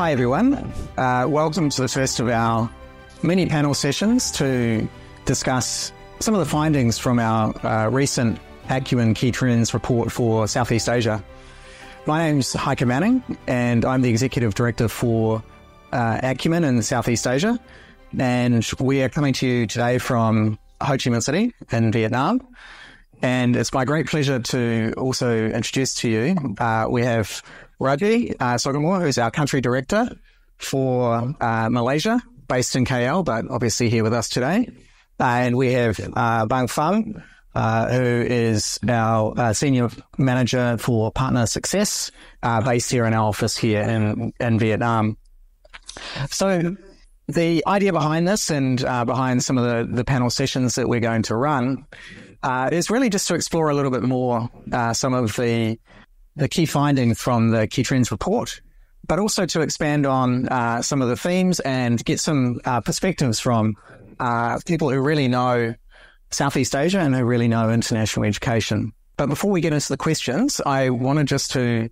Hi everyone, welcome to the first of our mini panel sessions to discuss some of the findings from our recent Acumen Key Trends report for Southeast Asia. My name's Haike Manning and I'm the Executive Director for Acumen in Southeast Asia, and we are coming to you today from Ho Chi Minh City in Vietnam. And it's my great pleasure to also introduce to you, we have Rajeswary Sogamaur, who's our Country Director for Malaysia, based in KL, but obviously here with us today. And we have Bang Pham, who is our Senior Manager for Partner Success, based here in our office here in Vietnam. So the idea behind this and behind some of the panel sessions that we're going to run is really just to explore a little bit more some of the key findings from the Key Trends report, but also to expand on some of the themes and get some perspectives from people who really know Southeast Asia and who really know international education. But before we get into the questions, I wanted just to,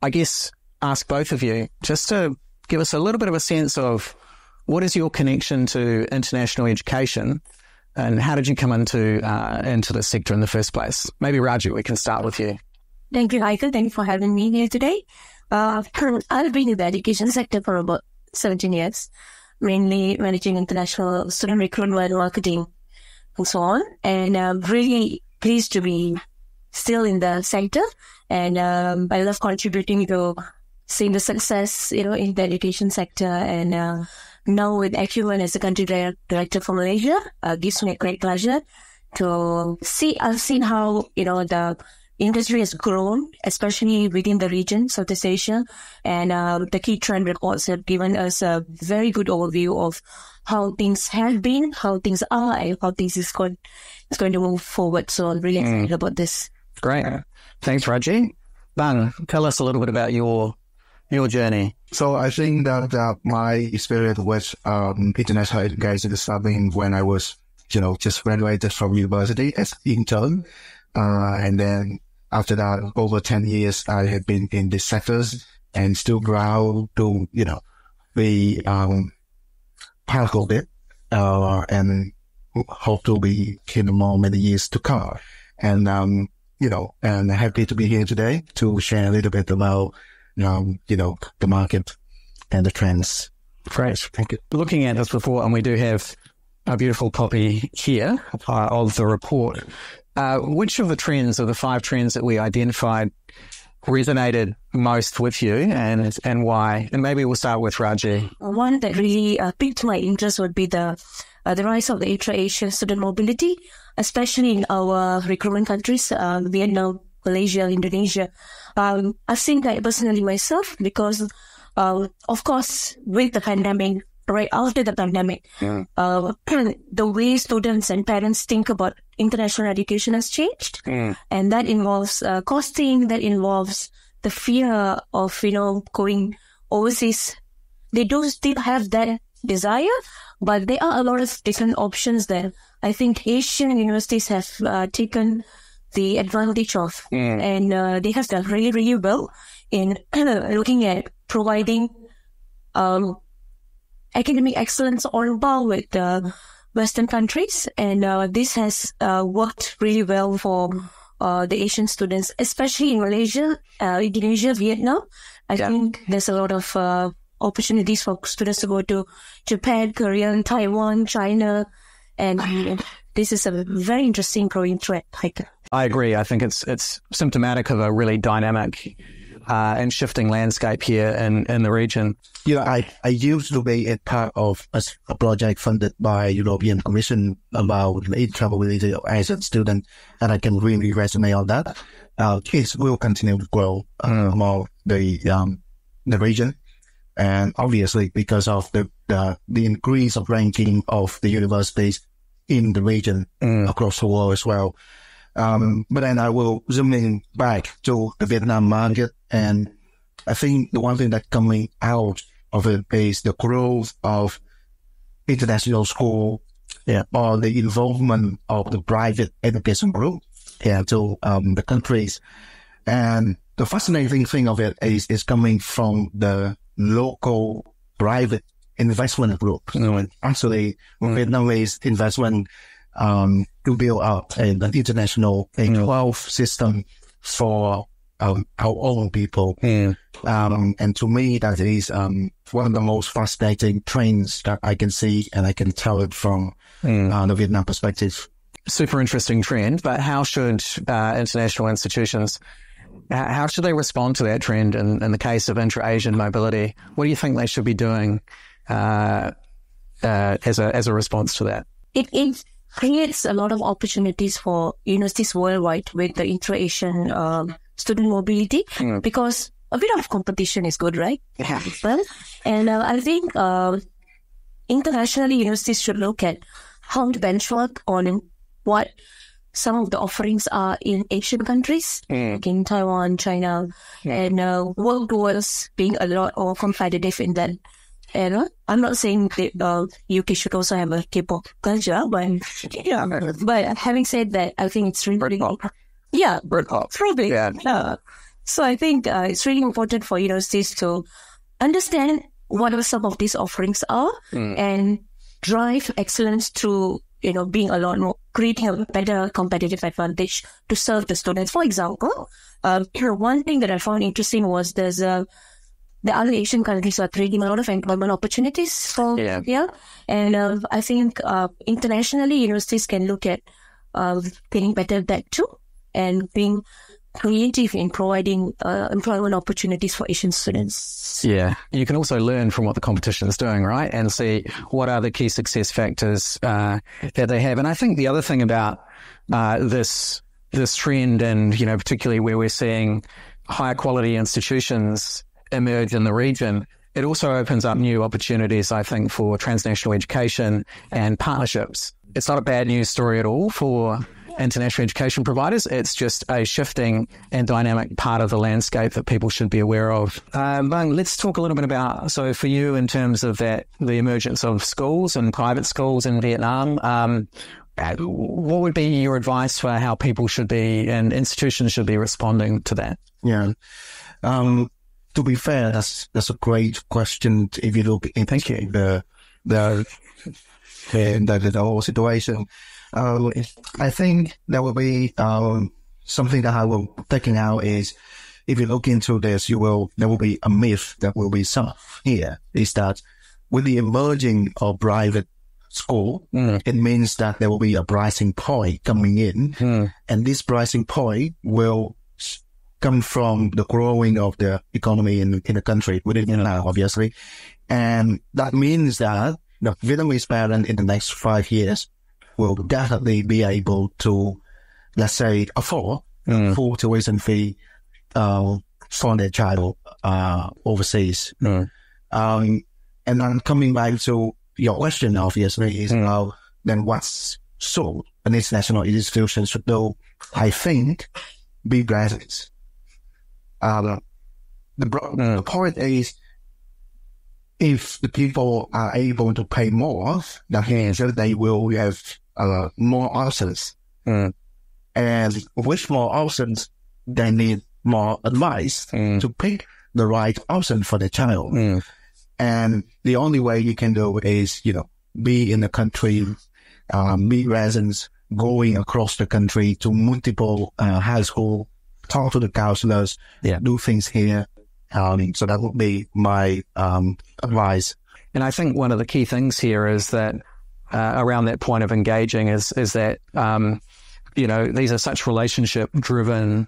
I guess, ask both of you just to give us a little bit of a sense of what is your connection to international education and how did you come into the sector in the first place? Maybe Raju, we can start with you. Thank you, Haike. Thank you for having me here today. I've been in the education sector for about 17 years, mainly managing international student recruitment, marketing, and so on. And I'm really pleased to be still in the sector. And I love contributing to seeing the success, in the education sector. And now with Acumen as the country director for Malaysia, gives me a great pleasure to see. I've seen how, the industry has grown, especially within the region, Southeast Asia, and the Key Trend reports have given us a very good overview of how things have been, how things are, and how things is going to move forward. So I'm really excited about this. Great. Thanks, Raji. Bang, tell us a little bit about your journey. So I think that my experience with international education is starting when I was, just graduated from university as intern, and then after that, over 10 years, I have been in these sectors and still proud to, be part of it, and hope to be in more many years to come. And, and happy to be here today to share a little bit about, the market and the trends. Great. Thank you. Looking at this report, and we do have a beautiful copy here of the report. Which of the trends, or the 5 trends that we identified, resonated most with you, and why? And maybe we'll start with Raji. One that really piqued my interest would be the rise of the intra-Asian student mobility, especially in our recruitment countries, Vietnam, Malaysia, Indonesia. I've seen that personally myself because, of course, with the pandemic, right after the pandemic, the way students and parents think about international education has changed. And that involves costing, that involves the fear of, going overseas. They do still have that desire, but there are a lot of different options that I think Asian universities have taken the advantage of. And they have done really, really well in looking at providing academic excellence on par with Western countries. And this has worked really well for the Asian students, especially in Malaysia, Indonesia, Vietnam. I think there's a lot of opportunities for students to go to Japan, Korea, Taiwan, China. And this is a very interesting growing trend. I agree. I think it's symptomatic of a really dynamic and shifting landscape here in the region. I used to be a part of a project funded by European Commission about the intra-mobility of Asian students, and I can really resonate on that. Kids will continue to grow among the region, and obviously because of the increase of ranking of the universities in the region across the world as well. But then I will zoom in back to the Vietnam market, and I think the one thing that coming out of it is the growth of international school, or the involvement of the private education group, to the countries. And the fascinating thing of it is coming from the local private investment group. Actually, Vietnamese investment to build up an international wealth system for our own people. And to me, that is one of the most fascinating trends that I can see, and I can tell it from the Vietnam perspective. Super interesting trend, but how should international institutions, how should they respond to that trend in the case of intra-Asian mobility? What do you think they should be doing as a response to that? It creates a lot of opportunities for universities worldwide with the intra-Asian student mobility, because a bit of competition is good, right? Yeah. Well, and I think internationally universities should look at how to benchmark on what some of the offerings are in Asian countries, like in Taiwan, China, and work towards being a lot more competitive in that. And I'm not saying that UK should also have a K-pop culture, but having said that, I think it's really Britpop. Yeah, Britpop. probably. Yeah. So I think it's really important for universities to understand what some of these offerings are and drive excellence through being a lot more, creating a better competitive advantage to serve the students. For example, one thing that I found interesting was there's the other Asian countries are creating a lot of employment opportunities for and I think internationally universities can look at getting better at that too, and being creative in providing employment opportunities for Asian students. Yeah, you can also learn from what the competition is doing, right? And see what are the key success factors that they have. And I think the other thing about this trend, and particularly where we're seeing higher quality institutions emerge in the region, it also opens up new opportunities, I think, for transnational education and partnerships. It's not a bad news story at all for international education providers. It's just a shifting and dynamic part of the landscape that people should be aware of. Bang, let's talk a little bit about, so for you in terms of that, the emergence of schools and private schools in Vietnam, what would be your advice for how people should be and institutions should be responding to that? Yeah. To be fair, that's a great question. If you look into the whole situation, I think there will be something that I will taking out is, if you look into this, there will be a myth that will be solved here, is that with the emerging of private school, it means that there will be a pricing point coming in, and this pricing point will come from the growing of the economy in the country within now, obviously. And that means that the Vietnamese parent in the next 5 years will definitely be able to, let's say, afford full tuition fee for their child overseas. And then coming back to your question, obviously, is then what's so an international institution should do? I think be graduates. The point is, if the people are able to pay more, that means that they will have more options. And with more options, they need more advice to pick the right option for the child. And the only way you can do is, be in the country, be residents, going across the country to multiple high school, talk to the counselors, do things here. So that would be my advice. And I think one of the key things here is that around that point of engaging is that, these are such relationship-driven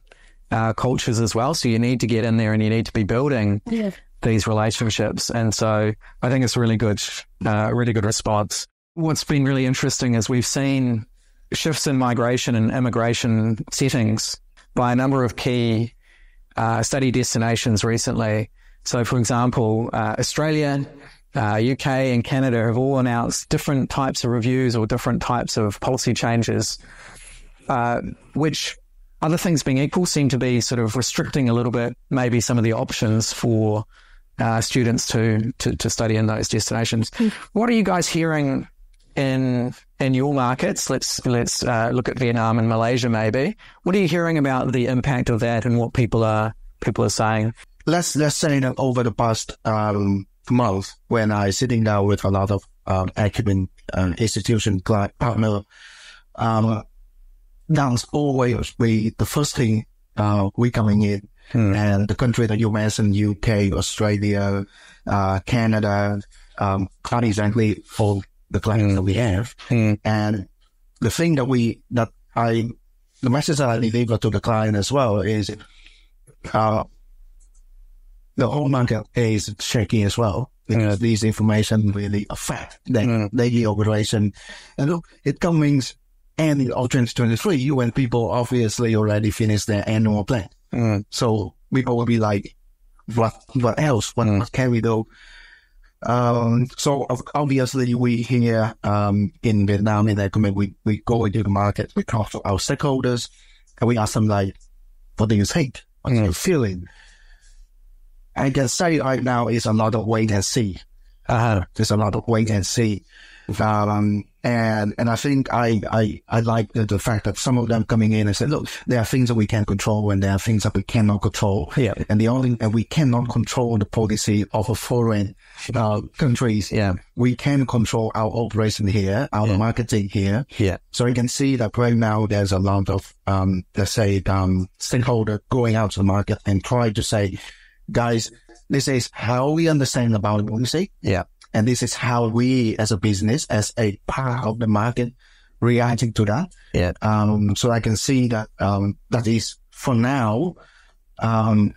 cultures as well. So you need to get in there and you need to be building these relationships. And so I think it's a really good response. What's been really interesting is we've seen shifts in migration and immigration settings by a number of key study destinations recently. So, for example, Australia, UK and Canada have all announced different types of reviews or different types of policy changes, which, other things being equal, seem to be sort of restricting a little bit maybe some of the options for students to study in those destinations. What are you guys hearing in your markets? Let's look at Vietnam and Malaysia maybe. What are you hearing about the impact of that and what people are saying? let's say that over the past month, when I sitting down with a lot of Acumen institution client partner, that's always the first thing we coming in. And the country that you mentioned, UK, Australia, Canada, quite exactly all the clients that we have. And the thing the message that I deliver to the client as well is, the whole market is shaky as well, because these information really affect their daily operation. And look, it comes end of 2023 when people obviously already finished their annual plan. So people will be like, what else? What can we do? So obviously we here in Vietnam, in Acumen, we go into the market, we talk to our stakeholders, and we ask them like, what do you think? What's your feeling? I can say right now is a lot of wait and see. There's a lot of wait and see. And I think I like the fact that some of them coming in and say, look, there are things that we can control and there are things that we cannot control. Yeah. And we cannot control the policy of a foreign countries. Yeah. We can control our operation here, our marketing here. Yeah. So you can see that right now there's a lot of, let's say, stakeholder going out to the market and try to say, guys, this is how we understand about the policy. Yeah. And this is how we, as a business, as a part of the market, reacting to that. Yeah. So I can see that that is for now. I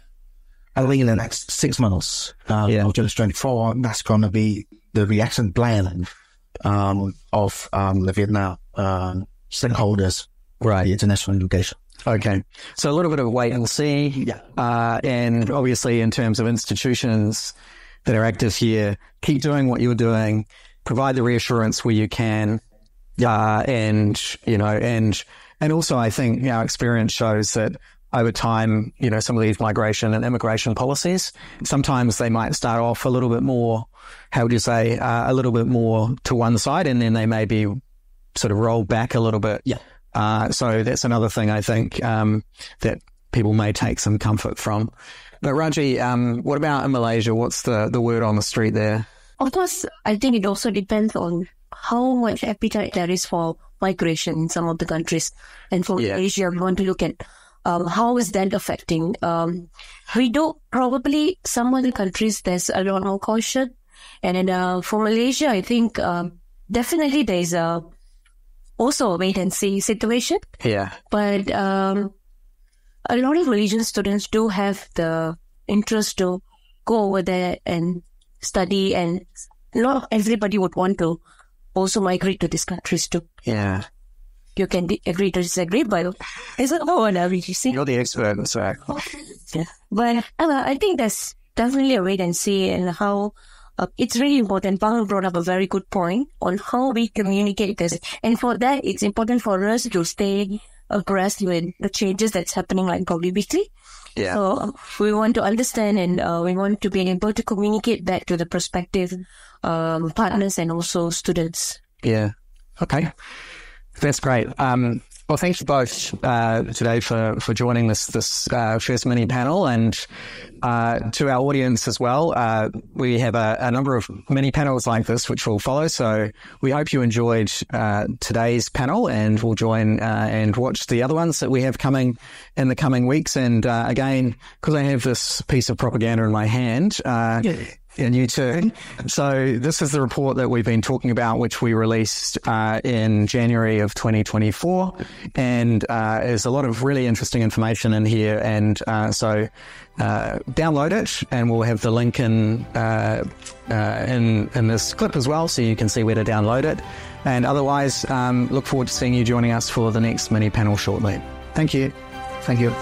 think in the next 6 months, of 2024, that's going to be the reaction plan of the Vietnam stakeholders, right? The international education. Okay. So a little bit of wait and see. Yeah. And obviously in terms of institutions that are active here, keep doing what you're doing, provide the reassurance where you can. And also I think our experience shows that over time, some of these migration and immigration policies, sometimes they might start off a little bit more, a little bit more to one side, and then they may be sort of rolled back a little bit. Yeah. So that's another thing I think that people may take some comfort from. But Raji, what about in Malaysia? What's the word on the street there? Of course, I think it also depends on how much appetite there is for migration in some of the countries. And for Asia, we want to look at how is that affecting. We do probably some of the countries there's a lot more caution. And then for Malaysia, I think definitely there's also a wait and see situation. Yeah. But a lot of Malaysian students do have the interest to go over there and study, and not everybody would want to also migrate to these countries too. Yeah. You can agree to disagree, but it's a whole other see. You're the expert, so. Yeah. But I think that's definitely a wait and see, and how it's really important. Bang brought up a very good point on how we communicate this. And for that, it's important for us to stay abreast with the changes that's happening like probably weekly. Yeah. So we want to understand, and we want to be able to communicate that to the prospective partners and also students. Yeah. Okay. That's great. Well, thanks both today for joining this first mini panel, and to our audience as well. We have a number of mini panels like this which will follow. So we hope you enjoyed today's panel, and we'll join and watch the other ones that we have coming in the coming weeks. And again, because I have this piece of propaganda in my hand. And you too. So this is the report that we've been talking about, which we released in January of 2024. And there's a lot of really interesting information in here. And so download it, and we'll have the link in this clip as well, so you can see where to download it. And otherwise, look forward to seeing you joining us for the next mini panel shortly. Thank you. Thank you.